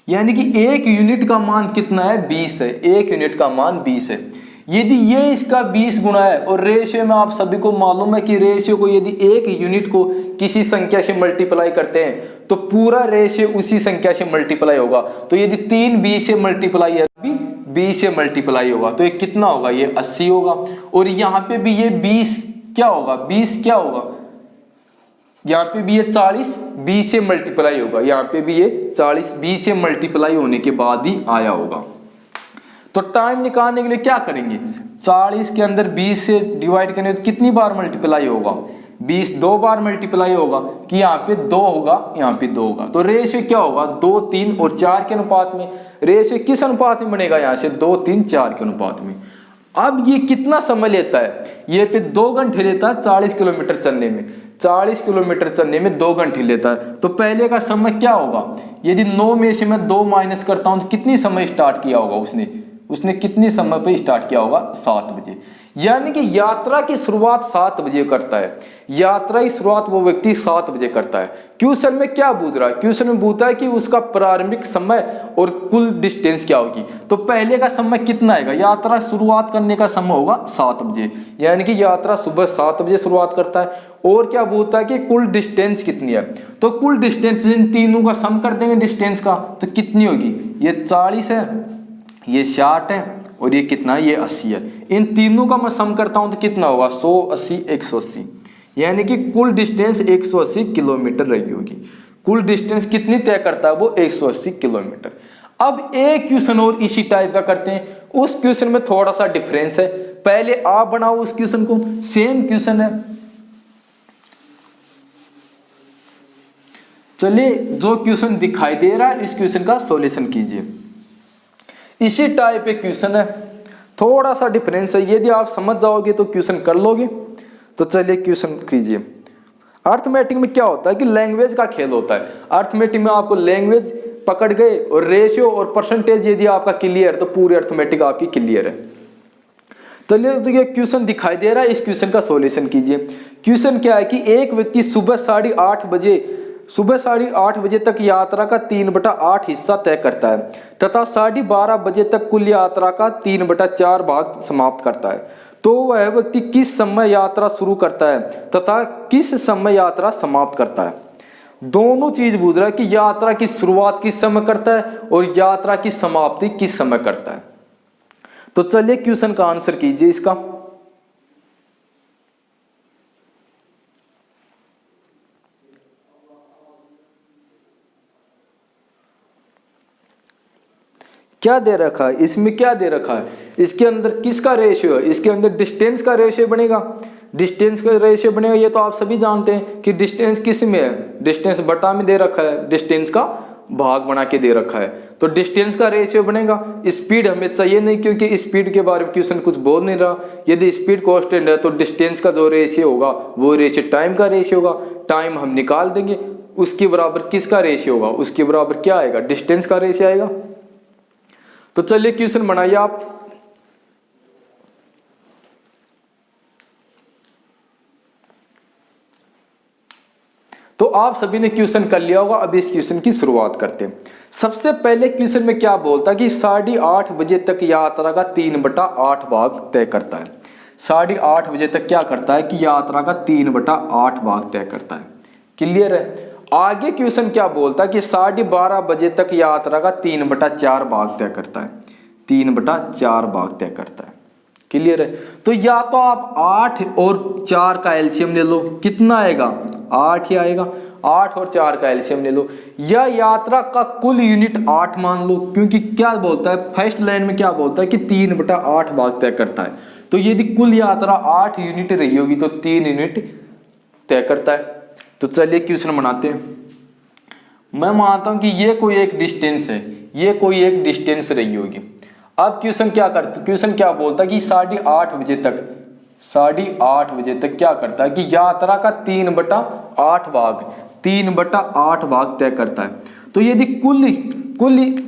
यानी कि 1 यूनिट का मान कितना है, 20 है। 1 यूनिट का मान 20 है। यदि ये इसका 20 गुना है, और रेशियो में आप सभी को मालूम है कि रेशियो को यदि 1 यूनिट को किसी संख्या से मल्टीप्लाई करते हैं तो पूरा रेशियो उसी संख्या से मल्टीप्लाई होगा। तो यदि 3 20 से मल्टीप्लाई है, 20 से मल्टीप्लाई होगा, तो ये कितना होगा, ये 80 होगा। और यहाँ पे भी ये 20 क्या होगा, 20 क्या होगा, यहाँ पे भी ये 40 20 से मल्टीप्लाई होगा, यहाँ पे भी ये 40 20 से मल्टीप्लाई होने के बाद ही आया होगा। तो टाइम निकालने के लिए क्या करेंगे, 40 के अंदर 20 से डिवाइड करेंगे तो कितनी बार मल्टीप्लाई होगा, 20 2 बार मल्टीप्लाई होगा, कि यहाँ पे 2 होगा, यहाँ पे 2 होगा। तो रेशियो क्या होगा, 2 3 और 4 के अनुपात में। रेशियो किस अनुपात में बनेगा, यहाँ से 2 3 4 के अनुपात में। अब ये कितना समय लेता है, ये पे 2 घंटे लेता है 40 किलोमीटर चलने में, 40 किलोमीटर चलने में 2 घंटे लेता है। तो पहले का समय क्या होगा, यदि 9 में से मैं 2 माइनस करता हूं तो कितनी समय स्टार्ट किया होगा उसने कितनी समय पे स्टार्ट किया होगा, 7 बजे। यानी कि यात्रा की शुरुआत 7 बजे करता है, यात्रा की शुरुआत वो व्यक्ति 7 बजे करता है। क्वेश्चन में क्या पूछ रहा है, क्वेश्चन में पूछता है कि उसका प्रारंभिक समय और कुल डिस्टेंस क्या होगी। तो पहले का समय कितना आएगा, यात्रा शुरुआत करने का समय होगा 7 बजे, यानी कि यात्रा सुबह 7 बजे शुरुआत करता है। और क्या बोलता है कि कुल डिस्टेंस कितनी है, तो कुल डिस्टेंस इन तीनों का सम कर देंगे डिस्टेंस का, तो कितनी होगी, ये 40 है, ये 60 है और ये कितना है, ये 80 है। इन तीनों का मैं सम करता हूं तो कितना होगा, 100 80 180, यानी कि कुल डिस्टेंस 180 किलोमीटर रही होगी। कुल डिस्टेंस कितनी तय करता है वो, 180 किलोमीटर। अब एक क्वेश्चन और इसी टाइप का करते हैं। उस क्वेश्चन में थोड़ा सा डिफरेंस है, पहले आप बनाओ उस क्वेश्चन को, सेम क्वेश्चन है। चलिए जो क्वेश्चन दिखाई दे रहा है इस क्वेश्चन का सॉल्यूशन कीजिए। इसी टाइप एक क्वेश्चन है, थोड़ा सा डिफरेंस है, यदि आप समझ जाओगे तो क्वेश्चन कर लोगे। तो चलिए क्वेश्चन कीजिए। अर्थमेटिक में क्या होता है कि लैंग्वेज का खेल होता है। अर्थमेटिक में आपको लैंग्वेज पकड़ गए और रेशियो और परसेंटेज यदि आपका क्लियर तो पूरी अर्थमेटिक आपकी क्लियर है। चलिए तो ये क्वेश्चन दिखाई दे रहा है, इस क्वेश्चन का सॉल्यूशन कीजिए। क्वेश्चन क्या है कि एक व्यक्ति सुबह 8:30 बजे तक यात्रा का 3/8 हिस्सा तय करता है तथा 12:30 बजे तक कुल यात्रा का 3/4 भाग समाप्त करता है। तो वह व्यक्ति किस समय यात्रा शुरू करता है तथा किस समय यात्रा समाप्त करता है। दोनों चीज पूछ रहा है कि यात्रा की शुरुआत किस समय करता है और यात्रा की समाप्ति किस समय करता है। तो चलिए क्वेश्चन का आंसर कीजिए इसका। क्या दे रखा है इसमें, क्या दे रखा है इसके अंदर, किसका रेशियो है, इसके अंदर डिस्टेंस का रेशियो बनेगा। डिस्टेंस का रेशियो बनेगा, ये तो आप सभी जानते हैं कि डिस्टेंस किस में है, डिस्टेंस बटा में दे रखा है, डिस्टेंस का भाग बना के दे रखा है। तो डिस्टेंस का रेशियो बनेगा। स्पीड हमें चाहिए नहीं क्योंकि स्पीड के बारे में क्वेश्चन कुछ बोल नहीं रहा। यदि स्पीड कांस्टेंट है तो डिस्टेंस का जो रेशियो होगा वो रेशियो टाइम का रेशियो होगा। टाइम हम निकाल देंगे, उसके बराबर किसका रेशियो होगा, उसके बराबर क्या आएगा, डिस्टेंस का रेशियो आएगा। तो चलिए क्वेश्चन बनाइए आप। तो आप सभी ने क्वेश्चन कर लिया होगा। अब इस क्वेश्चन की शुरुआत करते हैं। सबसे पहले क्वेश्चन में क्या बोलता है कि 8:30 बजे तक यात्रा का 3/8 भाग तय करता है। 8:30 बजे तक क्या करता है कि यात्रा का 3/8 भाग तय करता है। क्लियर है। आगे क्वेश्चन क्या बोलता है कि 12:30 बजे तक यात्रा का 3/4 भाग तय करता है। 3/4 भाग तय करता है। क्लियर है। तो या तो आप 8 और 4 का एलसीएम ले लो, कितना आएगा, 8 ही आएगा। 8 और 4 का एलसीएम ले लो, या यात्रा का कुल यूनिट 8 मान लो, क्योंकि क्या बोलता है फर्स्ट लाइन में, क्या बोलता है कि 3/8 भाग तय करता है। तो यदि कुल यात्रा 8 यूनिट रही होगी तो 3 यूनिट तय करता है। तो चलिए क्वेश्चन बनाते हैं। मैं मानता हूं कि ये कोई एक डिस्टेंस है, ये कोई एक डिस्टेंस रही होगी। अब क्वेश्चन क्या करता है, क्वेश्चन क्या बोलता है कि 8:30 बजे तक, 8:30 बजे तक क्या करता है कि यात्रा का 3/8 भाग तय करता है। तो यदि कुल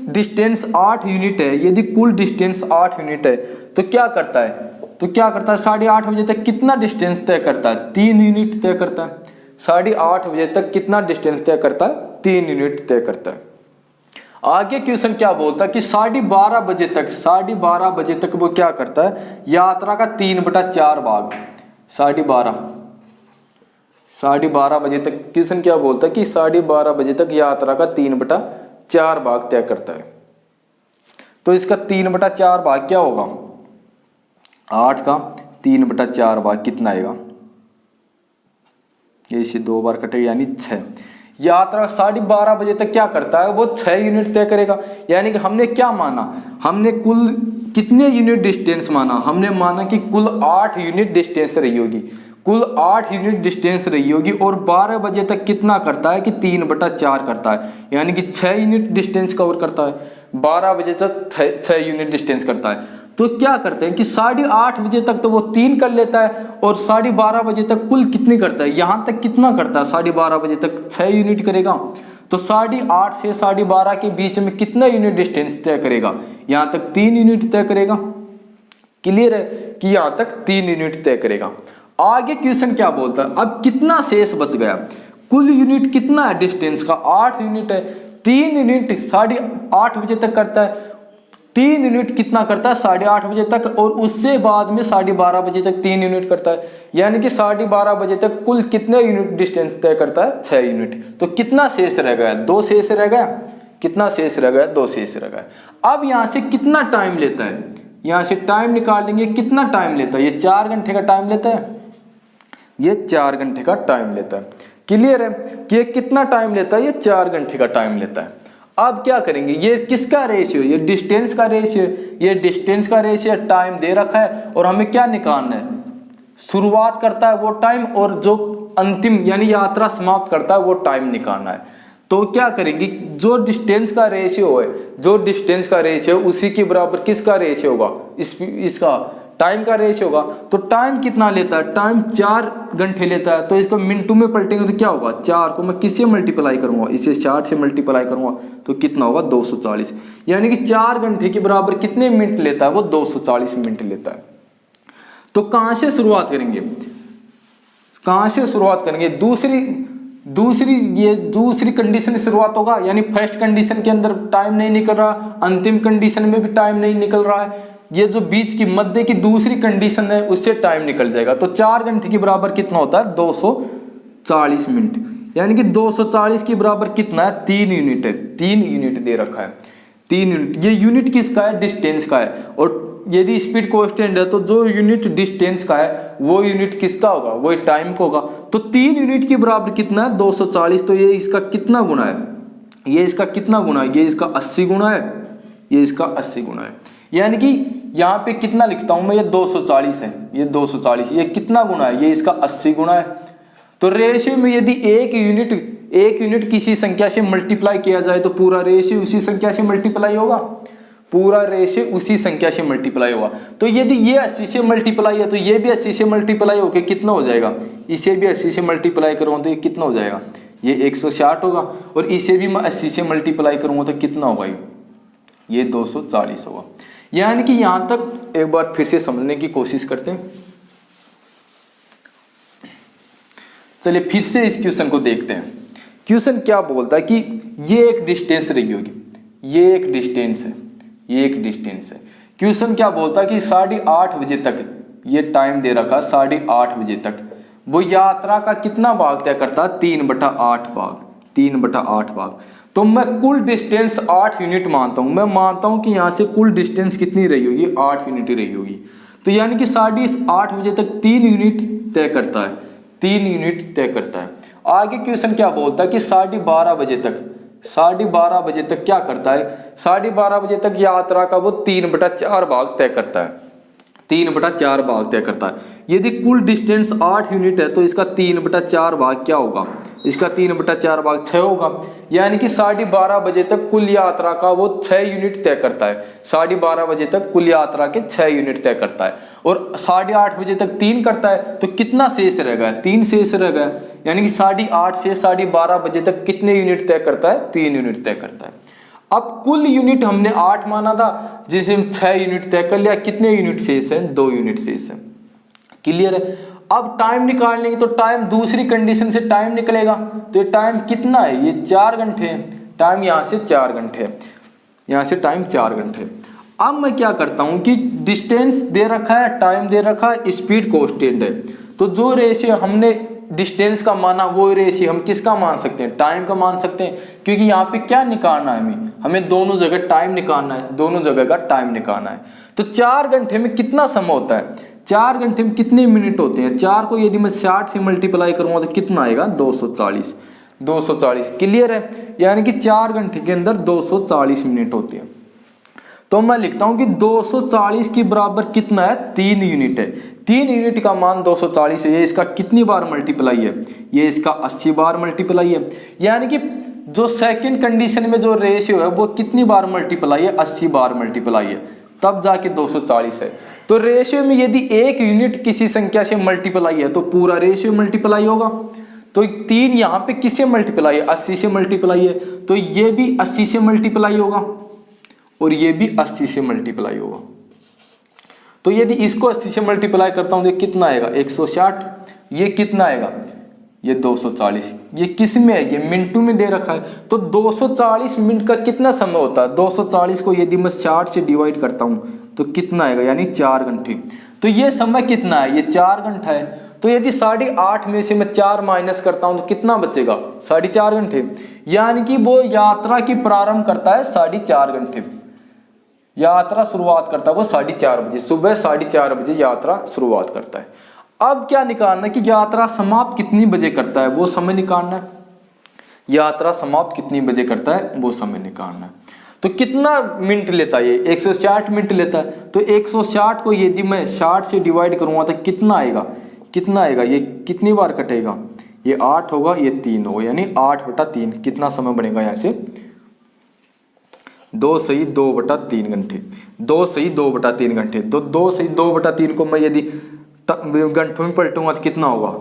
डिस्टेंस 8 यूनिट है, यदि कुल डिस्टेंस 8 यूनिट है तो क्या करता है, 8:30 बजे तक कितना डिस्टेंस तय करता है, 3 यूनिट तय करता है। 8:30 बजे तक कितना डिस्टेंस तय करता है, 3 यूनिट तय करता है। आगे क्वेश्चन क्या बोलता है कि 12:30 बजे तक, 12:30 बजे तक वो क्या करता है, यात्रा का 3/4 भाग, 12:30 बजे तक क्वेश्चन क्या बोलता है कि 12:30 बजे तक यात्रा का 3/4 भाग तय करता है। तो इसका 3/4 भाग क्या होगा, 8 का 3/4 भाग कितना आएगा, ये इसे 2 बार कटेगा यानी 6। यात्रा 12:30 बजे तक क्या करता है, वो 6 यूनिट तय करेगा। यानी कि हमने क्या माना, हमने कुल कितने यूनिट डिस्टेंस माना, हमने माना कि कुल 8 यूनिट डिस्टेंस रही होगी, कुल 8 यूनिट डिस्टेंस रही होगी। और 12 बजे तक कितना करता है कि 3/4 करता है, यानी कि 6 यूनिट डिस्टेंस कवर करता है। 12 बजे तक 6 यूनिट डिस्टेंस करता है। तो क्या करते हैं कि 8:30 बजे तक तो वो 3 कर लेता है और 12:30 बजे तक कुल कितनी करता है, यहां तक कितना करता है, 12:30 बजे तक 6 यूनिट करेगा। तो 8:30 से 12:30 के बीच में कितना यूनिट डिस्टेंस तय करेगा, यहां तक 3 यूनिट तय करेगा। क्लियर है कि यहां तक 3 यूनिट तय करेगा। आगे क्वेश्चन क्या बोलता है, अब कितना शेष बच गया, कुल यूनिट कितना है डिस्टेंस का, 8 यूनिट है। 3 यूनिट 8:30 बजे तक करता है, 3 यूनिट कितना करता है 8:30 बजे तक, और उससे बाद में 12:30 बजे तक 3 यूनिट करता है। यानी कि 12:30 बजे तक कुल कितने यूनिट डिस्टेंस तय करता है, 6 यूनिट। तो कितना शेष रह गया, 2 शेष रह गया। कितना शेष रह गया, 2 शेष रह गया। अब यहां से कितना टाइम लेता है, यहां से टाइम निकालेंगे, कितना टाइम लेता है, ये 4 घंटे का टाइम लेता है, ये 4 घंटे का टाइम लेता है। क्लियर है कि ये कितना टाइम लेता है, ये 4 घंटे का टाइम लेता है। अब क्या करेंगे, ये किसका रेशियो, ये डिस्टेंस का रेशियो, ये डिस्टेंस का रेशियो, टाइम दे रखा है और हमें क्या निकालना है, शुरुआत करता है वो टाइम और जो अंतिम यानी यात्रा समाप्त करता है वो टाइम निकालना है। तो क्या करेंगे, जो डिस्टेंस का रेशियो है, जो डिस्टेंस का रेशियो उसी के बराबर किसका रेशियो होगा, इसका टाइम का रेशियो होगा। तो टाइम कितना लेता है, टाइम 4 घंटे लेता है, तो इसको मिनटों में पलटेंगे तो क्या होगा, 4 को मैं किससे मल्टीप्लाई करूंगा, इसे 60 से मल्टीप्लाई करूंगा तो कितना होगा 240, यानी कि 4 घंटे के बराबर कितने मिनट लेता है, वो 240 मिनट लेता है। तो कहां से शुरुआत करेंगे, कहां से शुरुआत करेंगे, दूसरी कंडीशन से शुरुआत होगा, यानी फर्स्ट कंडीशन के अंदर टाइम नहीं निकल रहा, अंतिम कंडीशन में भी टाइम नहीं निकल रहा है, ये जो बीच की मध्य की दूसरी कंडीशन है उससे टाइम निकल जाएगा। तो 4 घंटे के बराबर कितना होता है 240 मिनट, यानी कि 240 के बराबर कितना है 3 यूनिट है, 3 यूनिट दे रखा है, 3 यूनिट। ये यूनिट किसका है, डिस्टेंस का है, और यदि स्पीड कांस्टेंट है तो जो यूनिट डिस्टेंस का है वो यूनिट किसका होगा, वो टाइम का होगा। तो 3 यूनिट के बराबर कितना है 240, तो ये इसका कितना गुना है, ये इसका कितना गुना है, ये इसका 80 गुना है, ये इसका 80 गुना है, यानी कि यहाँ पे कितना लिखता हूं मैं, ये 240 है, ये 240, ये कितना गुना है, ये इसका 80 गुना है। तो रेशियो में यदि एक यूनिट किसी संख्या से मल्टीप्लाई किया जाए तो पूरा रेशियो उसी संख्या से मल्टीप्लाई होगा, पूरा रेशियो उसी संख्या से मल्टीप्लाई होगा। तो यदि ये 80 से मल्टीप्लाई है तो ये भी 80 से मल्टीप्लाई होकर कितना हो जाएगा, इसे भी 80 से मल्टीप्लाई करूँगा तो ये कितना हो जाएगा, ये 160 होगा, और इसे भी मैं 80 से मल्टीप्लाई करूँगा तो कितना होगा, ये 240 होगा। यानी कि यहां तक एक बार फिर से समझने की कोशिश करते हैं। चलिए फिर से इस क्वेश्चन को देखते हैं। क्वेश्चन क्या बोलता है कि ये एक डिस्टेंस रही होगी, ये एक डिस्टेंस है, ये एक डिस्टेंस है। क्वेश्चन क्या बोलता है कि 8:30 बजे तक ये टाइम दे रखा, 8:30 बजे तक वो यात्रा का कितना भाग तय करता है, 3/8 भाग, 3/8 भाग। तो मैं कुल डिस्टेंस 8 यूनिट मानता हूं, मैं मानता हूं कि यहां से कुल डिस्टेंस कितनी रही होगी, 8 यूनिट ही रही होगी। तो यानी कि 8:30 बजे तक 3 यूनिट तय करता है, 3 यूनिट तय करता है। आगे क्वेश्चन क्या बोलता है कि 12:30 बजे तक, 12:30 बजे तक क्या करता है, 12:30 बजे तक यात्रा का वो 3/4 भाग तय करता है, 3/4 भाग तय करता है। यदि कुल डिस्टेंस 8 यूनिट है तो इसका 3/4 भाग क्या होगा, इसका 3/4 भाग 6 होगा, यानी कि 12:30 बजे तक कुल यात्रा का वो 6 यूनिट तय करता है, 12:30 बजे तक कुल यात्रा के 6 यूनिट तय करता है, और 8:30 बजे तक 3 करता है, तो कितना शेष रह गया, 3 शेष रह गया, यानी कि 8:30 से 12:30 बजे तक कितने यूनिट तय करता है, 3 यूनिट तय करता है। अब कुल यूनिट हमने 8 माना था, जिसे हम 6 यूनिट तय कर लिया, कितने यूनिट शेष है, 2 यूनिट शेष है। क्लियर है। अब टाइम निकाल लेंगे तो टाइम दूसरी कंडीशन से टाइम निकलेगा, तो ये टाइम कितना है, ये 4 घंटे है, टाइम यहाँ से 4 घंटे है, यहाँ से टाइम 4 घंटे है। अब मैं क्या करता हूँ कि डिस्टेंस दे रखा है, टाइम दे रखा है, स्पीड कांस्टेंट है, तो जो रेशियो हमने डिस्टेंस का माना वो रेशियो हम किसका मान सकते हैं, टाइम का मान सकते हैं, क्योंकि यहाँ पे क्या निकालना है, हमें दोनों जगह टाइम निकालना है, दोनों जगह का टाइम निकालना है। तो 4 घंटे में कितना समय होता है, 4 घंटे में कितने मिनट होते हैं, 4 को यदि मैं 60 से मल्टीप्लाई करूंगा तो कितना आएगा 240, 240। क्लियर है, यानी कि 4 घंटे के अंदर 240 मिनट होते हैं। तो मैं लिखता हूं कि 240 के बराबर कितना है, 3 यूनिट है, 3 यूनिट का मान 240 है, ये इसका कितनी बार मल्टीप्लाई है, ये इसका 80 बार मल्टीप्लाई है, यानी कि जो सेकंड कंडीशन में जो रेशियो है वो कितनी बार मल्टीप्लाई है, 80 बार मल्टीप्लाई है, तब जाके 240 है। तो रेशियो में यदि एक यूनिट किसी संख्या से मल्टीप्लाई है तो पूरा रेशियो मल्टीप्लाई होगा। तो 3 यहाँ पे किससे मल्टीप्लाई है, 80 से मल्टीप्लाई है, तो ये भी 80 से मल्टीप्लाई होगा और ये भी 80 से मल्टीप्लाई होगा। तो यदि इसको 80 से मल्टीप्लाई करता हूं तो कितना आएगा 160, ये कितना आएगा, ये 240। ये किस में है, ये मिनटों में दे रखा है। तो 240 मिनट का कितना समय होता है, 240 को यदि मैं 60 से डिवाइड करता हूं तो कितना आएगा, यानी 4 घंटे। तो ये समय कितना है, ये 4 घंटा है। तो यदि 8:30 में से मैं 4 माइनस करता हूं तो कितना बचेगा, 4.5 घंटे, यानी कि वो यात्रा की प्रारंभ करता है 4.5 घंटे, यात्रा शुरुआत करता है वो 4:30 बजे, सुबह 4:30 बजे यात्रा शुरुआत करता है। अब क्या निकालना है कि यात्रा समाप्त कितनी बजे करता है, वो समय निकालना है। यात्रा समाप्त कितनी बजे करता है वो समय निकालना है। तो कितना मिनट लेता है ये 160 मिनट लेता है। तो 160 को यदि मैं 60 से डिवाइड करूंगा तो कितना आएगा, कितना आएगा, ये कितनी बार कटेगा, ये 8 होगा, ये 3 होगा, यानी 8/3। कितना समय बनेगा यहाँ से, 2 सही 2/3 घंटे, 2 सही 2/3 घंटे। तो 2 सही 2/3 को मैं यदि घंटों में पलटूंगा तो कितना होगा,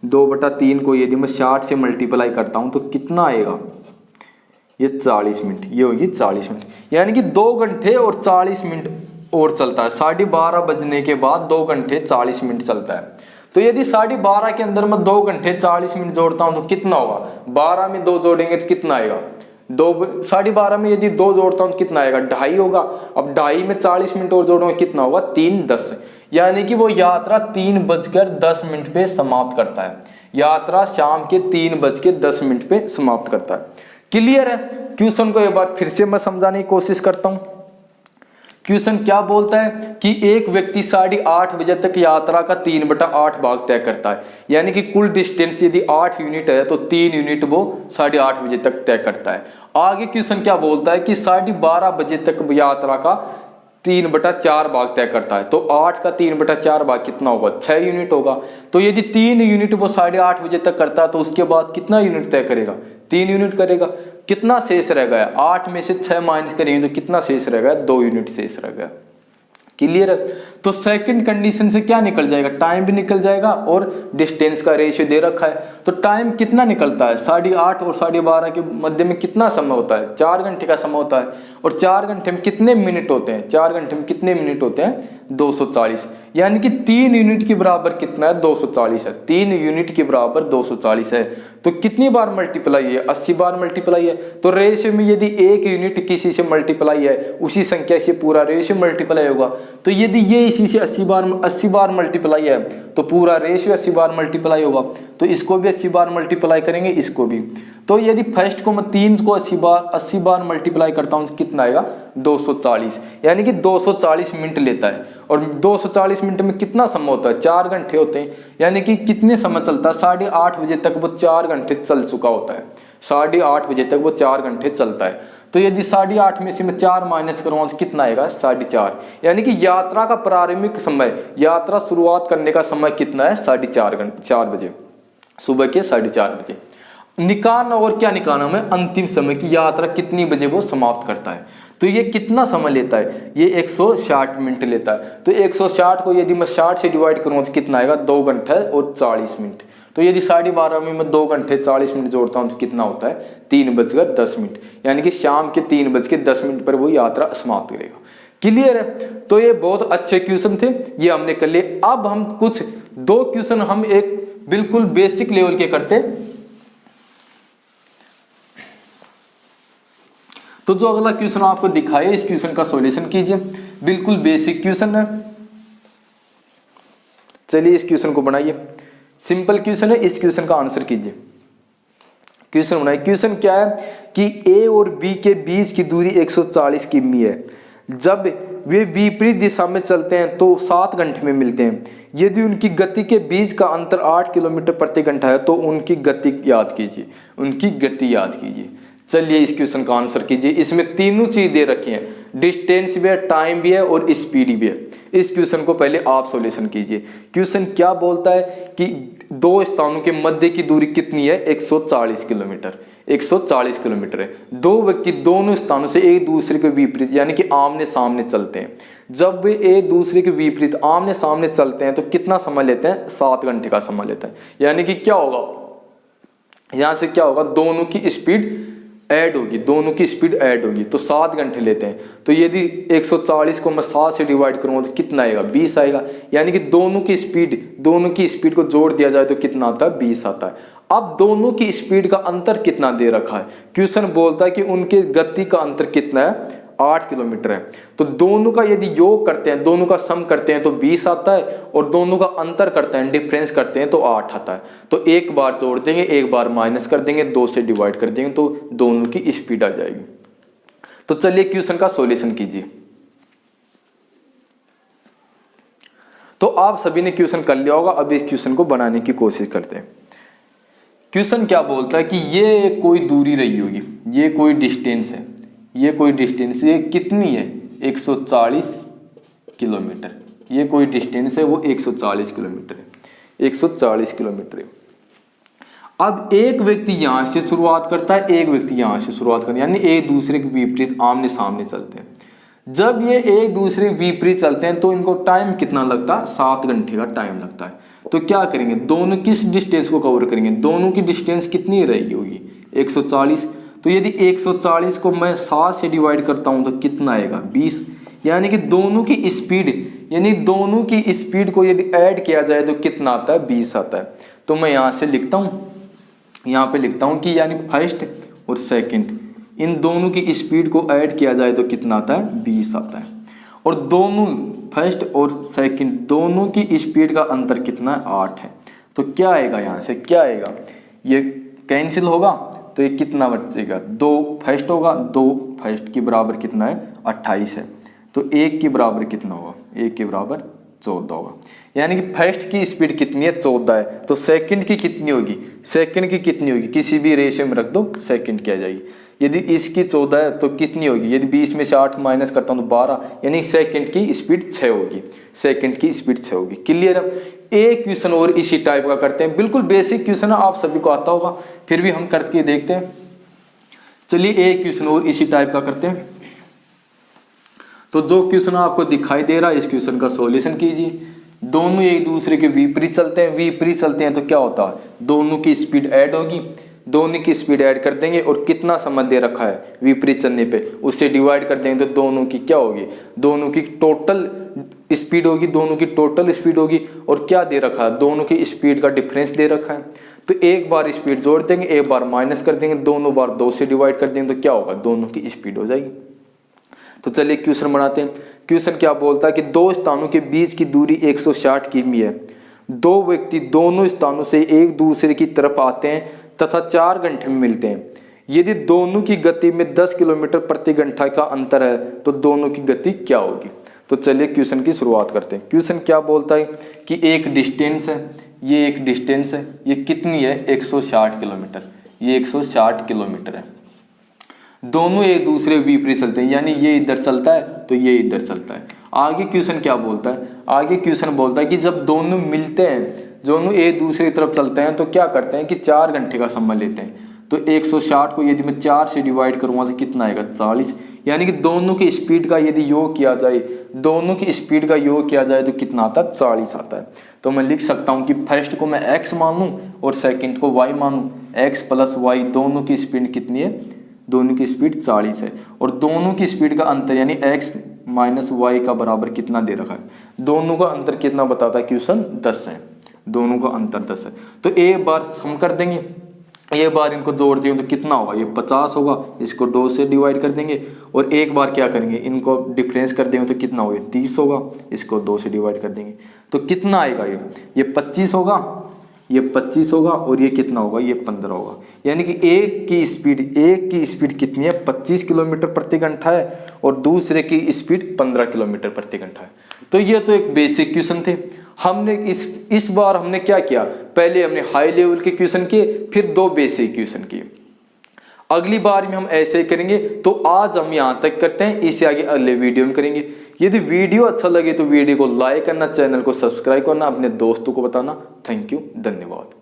2/3 को यदि मैं 60 से मल्टीप्लाई करता हूं तो कितना आएगा, ये 40 मिनट, ये होगी 40 मिनट, यानी कि 2 घंटे और 40 मिनट और चलता है। 12:30 बजने के बाद 2 घंटे 40 मिनट चलता है। तो यदि 12:30 के अंदर मैं 2 घंटे 40 मिनट जोड़ता हूं तो कितना होगा, 12 में 2 जोड़ेंगे तो कितना आएगा, 12:30 में यदि 2 जोड़ता हूं तो कितना आएगा, 2.5 होगा। अब 2.5 में 40 मिनट और जोड़ूंगा कितना होगा, 3:10, यानी कि वो यात्रा 3:10 पे समाप्त करता है। यात्रा शाम के 3:10 पे समाप्त करता है। क्लियर है। क्वेश्चन को एक बार फिर से मैं समझाने की कोशिश करता हूं। क्वेश्चन क्या बोलता है कि एक व्यक्ति 8:30 बजे तक यात्रा का 3/8 भाग तय करता है, यानी कि कुल डिस्टेंस यदि 8 यूनिट है तो 3 यूनिट वो 8:30 बजे तक तय करता है। आगे क्वेश्चन क्या बोलता है कि 12:30 बजे तक यात्रा का 3/4 भाग तय करता है। तो 8 का 3/4 भाग कितना होगा, 6 यूनिट होगा। तो यदि 3 यूनिट वो 8:30 बजे तक करता है तो उसके बाद कितना यूनिट तय करेगा, 3 यूनिट करेगा। कितना शेष रह गया, 8 में से 6 माइनस करेंगे तो कितना शेष रह गया, 2 यूनिट शेष रह गया। क्लियर है। तो सेकंड कंडीशन से क्या निकल जाएगा, टाइम भी निकल जाएगा और डिस्टेंस का रेशियो दे रखा है। तो टाइम कितना निकलता है, 8:30 और 12:30 के मध्य में कितना समय होता है, 4 घंटे का समय होता है। और 4 घंटे में कितने मिनट होते हैं, 4 घंटे में कितने मिनट होते हैं, 240, यानी कि 3 यूनिट के बराबर कितना है, 240 है। 3 यूनिट के बराबर 240 है। तो कितनी बार मल्टीप्लाई है, 80 बार मल्टीप्लाई है। तो रेशियो में यदि 1 यूनिट किसी से मल्टीप्लाई है उसी संख्या से पूरा रेशियो मल्टीप्लाई होगा। तो यदि ये इसी से 80 बार मल्टीप्लाई है तो पूरा रेशियो 80 बार मल्टीप्लाई होगा। तो इसको भी 80 बार मल्टीप्लाई करेंगे, इसको भी। तो यदि फर्स्ट को मैं 3 को 80 बार मल्टीप्लाई करता हूं तो कितना आएगा, 240, यानी कि 240 मिनट लेता है। और 240 मिनट में कितना समय होता है, 4 घंटे होते हैं, यानी कि कितने समय चलता है, 8:30 बजे तक वो 4 घंटे चल चुका होता है। 8:30 बजे तक वो 4 घंटे चलता है। तो यदि 8:30 में से मैं 4 माइनस करूंगा तो कितना आएगा, 4.5, यानी कि यात्रा का प्रारंभिक समय, यात्रा शुरुआत करने का समय कितना है, 4 बजे, सुबह के 4:30 बजे। निकालना और क्या निकालना हमें, अंतिम समय की यात्रा कितनी बजे वो समाप्त करता है। तो ये कितना समय लेता है, ये 160 मिनट लेता है। तो 160 को यदि मैं 60 से डिवाइड करूँ तो कितना आएगा, 2 घंटे और 40 मिनट। तो यदि 12:30 में मैं 2 घंटे 40 मिनट जोड़ता हूँ तो कितना होता है, 3:10, यानी कि शाम के 3:10 पर वो यात्रा समाप्त करेगा। क्लियर है। तो ये बहुत अच्छे क्वेश्चन थे, ये हमने कर लिए। अब हम कुछ 2 क्वेश्चन हम एक बिल्कुल बेसिक लेवल के करते। तो जो अगला क्वेश्चन आपको दिखाया इस क्वेश्चन का सॉल्यूशन कीजिए, बिल्कुल बेसिक क्वेश्चन है। चलिए इस क्वेश्चन को बनाइए, सिंपल क्वेश्चन है, इस क्वेश्चन का आंसर कीजिए। क्वेश्चन बनाइए। क्वेश्चन क्या है कि ए और बी के बीच की दूरी 140 किमी है। जब वे विपरीत दिशा में चलते हैं तो 7 घंटे में मिलते हैं। यदि उनकी गति के बीच का अंतर 8 किलोमीटर प्रति घंटा है तो उनकी गति याद कीजिए, उनकी गति याद कीजिए। चलिए इस क्वेश्चन का आंसर कीजिए। इसमें तीनों चीज दे रखी हैं, डिस्टेंस भी है, टाइम भी है और स्पीड भी है। इस क्वेश्चन को पहले आप सॉल्यूशन कीजिए। क्वेश्चन क्या बोलता है कि 2 स्थानों के मध्य की दूरी कितनी है, 140 किलोमीटर। 140 किलोमीटर है। 2 व्यक्ति दोनों स्थानों से एक दूसरे के विपरीत यानी कि आमने सामने चलते हैं। जब वे एक दूसरे के विपरीत आमने सामने चलते हैं तो कितना समय लेते हैं, 7 घंटे का समय लेते हैं। यानी कि क्या होगा, यहां से क्या होगा, दोनों की स्पीड ऐड होगी, दोनों की स्पीड ऐड होगी तो 7 घंटे लेते हैं। तो यदि 140 को मैं 7 से डिवाइड करूंगा तो कितना आएगा, 20 आएगा। यानी कि दोनों की स्पीड को जोड़ दिया जाए तो कितना आता है, 20 आता है। अब दोनों की स्पीड का अंतर कितना दे रखा है, क्वेश्चन बोलता है कि उनके गति का अंतर कितना है, 8 किलोमीटर है। तो दोनों का यदि योग करते हैं, दोनों का सम करते हैं तो 20 आता है और दोनों का अंतर करते हैं, डिफरेंस करते हैं तो 8 आता है। तो एक बार जोड़ देंगे, एक बार माइनस कर देंगे, 2 से डिवाइड कर देंगे तो दोनों की स्पीड आ जाएगी। तो चलिए क्वेश्चन का सॉल्यूशन कीजिए। तो आप सभी ने क्वेश्चन कर लिया होगा, अब इस क्वेश्चन को बनाने की कोशिश करते हैं। क्वेश्चन क्या बोलता है कि ये कोई दूरी रही होगी, ये कोई डिस्टेंस है, ये कोई डिस्टेंस, ये कितनी है 140 किलोमीटर, ये कोई डिस्टेंस है वो 140 किलोमीटर है, 140 किलोमीटर है। अब एक व्यक्ति यहां से शुरुआत करता है, एक व्यक्ति यहां से शुरुआत करता है, यानी एक दूसरे के विपरीत आमने सामने चलते हैं। जब ये एक दूसरे के विपरीत चलते हैं तो इनको टाइम कितना लगता है, 7 घंटे का टाइम लगता है। तो क्या करेंगे, दोनों किस डिस्टेंस को कवर करेंगे, दोनों की डिस्टेंस कितनी रहेगी होगी 140। तो यदि 140 को मैं 7 से डिवाइड करता हूं तो कितना आएगा 20, यानी कि दोनों की स्पीड, यानी दोनों की स्पीड को यदि ऐड किया जाए तो कितना आता है 20 आता है। तो मैं यहां से लिखता हूं, यहाँ पे लिखता हूं कि यानी फर्स्ट और सेकंड इन दोनों की स्पीड को ऐड किया जाए तो कितना आता है 20 आता है। और दोनों फर्स्ट और सेकंड दोनों की स्पीड का अंतर कितना है 8 है। तो क्या आएगा, यहाँ से क्या आएगा, ये कैंसिल होगा तो ये कितना बचेगा, 2 फर्स्ट होगा, 2 फर्स्ट के बराबर कितना है 28 है। तो 1 के बराबर कितना होगा, 1 के बराबर 14 होगा। यानी कि फर्स्ट की स्पीड कितनी है 14 है, तो सेकंड की कितनी होगी, सेकंड की कितनी होगी, किसी भी रेशियो में रख दो सेकंड की आ जाएगी। यदि इसकी 14 है तो कितनी होगी, यदि 20 में से 8 माइनस करता हूं तो 12, यानी सेकंड की स्पीड 6 होगी, सेकंड की स्पीड 6 होगी। क्लियर है। एक क्वेश्चन और इसी टाइप का करते हैं, बिल्कुल बेसिक क्वेश्चन है, आप सभी को आता होगा, फिर भी हम करके देखते हैं। चलिए एक क्वेश्चन और इसी टाइप का करते हैं। तो जो क्वेश्चन आपको दिखाई दे रहा है इस क्वेश्चन का सॉल्यूशन कीजिए। दोनों एक दूसरे के विपरीत चलते हैं, विपरीत चलते हैं तो क्या होता है, दोनों की स्पीड ऐड होगी, दोनों की स्पीड ऐड कर देंगे और कितना समय दे रखा है विपरीत चलने पे उससे डिवाइड कर देंगे तो दोनों की क्या होगी, दोनों की टोटल स्पीड होगी, दोनों की टोटल स्पीड होगी। और क्या दे रखा है, दोनों की स्पीड का डिफरेंस दे रखा है। तो एक बार स्पीड जोड़ देंगे, एक बार माइनस कर देंगे, दोनों बार 2 से डिवाइड कर देंगे तो क्या होगा, दोनों की स्पीड हो जाएगी। तो चलिए क्वेश्चन बनाते हैं। क्वेश्चन क्या बोलता है कि दो स्थानों के बीच की दूरी 160 किमी है। दो व्यक्ति दोनों स्थानों से एक दूसरे की तरफ आते हैं तथा 4 घंटे में मिलते हैं। यदि दोनों की गति में 10 किलोमीटर प्रति घंटा का अंतर है तो दोनों की गति क्या होगी। तो चलिए क्वेश्चन की शुरुआत करते हैं। क्वेश्चन क्या बोलता है कि एक डिस्टेंस है, ये एक डिस्टेंस है, ये कितनी है 160 किलोमीटर, ये 160 किलोमीटर है। दोनों एक दूसरे विपरीत चलते हैं, यानी ये इधर चलता है तो ये इधर चलता है। आगे क्वेश्चन क्या बोलता है, आगे क्वेश्चन बोलता है कि जब दोनों मिलते हैं, दोनों एक दूसरे की तरफ चलते हैं तो क्या करते हैं कि 4 घंटे का समय लेते हैं। तो 160 को यदि मैं 4 से डिवाइड करूंगा तो कितना आएगा 40, यानी कि दोनों की स्पीड का यदि योग किया जाए, दोनों की स्पीड का योग किया जाए तो कितना आता है 40 आता है। तो मैं लिख सकता हूं कि फर्स्ट को मैं x मानूं और सेकंड को y मानूं, x प्लस y दोनों की स्पीड कितनी है, दोनों की स्पीड 40 है। और दोनों की स्पीड का अंतर यानी x माइनस वाई का बराबर कितना दे रखा है, दोनों का अंतर कितना बताता है क्वेश्चन 10 है, दोनों का अंतर 10 है। तो एक बार हम कर देंगे, एक बार इनको जोड़ देंगे तो कितना होगा, ये 50 होगा, इसको 2 से डिवाइड कर देंगे और एक बार क्या करेंगे, इनको डिफरेंस कर देंगे तो कितना होगा 30 होगा, इसको 2 से डिवाइड कर देंगे तो कितना आएगा, ये 25 होगा, ये 25 होगा और ये कितना होगा, ये 15 होगा। यानी कि एक की स्पीड कितनी है 25 किलोमीटर प्रति घंटा है और दूसरे की स्पीड 15 किलोमीटर प्रति घंटा है। तो ये तो एक बेसिक क्वेश्चन थे। हमने इस बार हमने क्या किया, पहले हमने हाई लेवल के क्वेश्चन किए, फिर 2 बेसिक क्वेश्चन किए। अगली बार में हम ऐसे ही करेंगे। तो आज हम यहाँ तक करते हैं, इससे आगे अगले वीडियो में करेंगे। यदि वीडियो अच्छा लगे तो वीडियो को लाइक करना, चैनल को सब्सक्राइब करना, अपने दोस्तों को बताना। थैंक यू, धन्यवाद।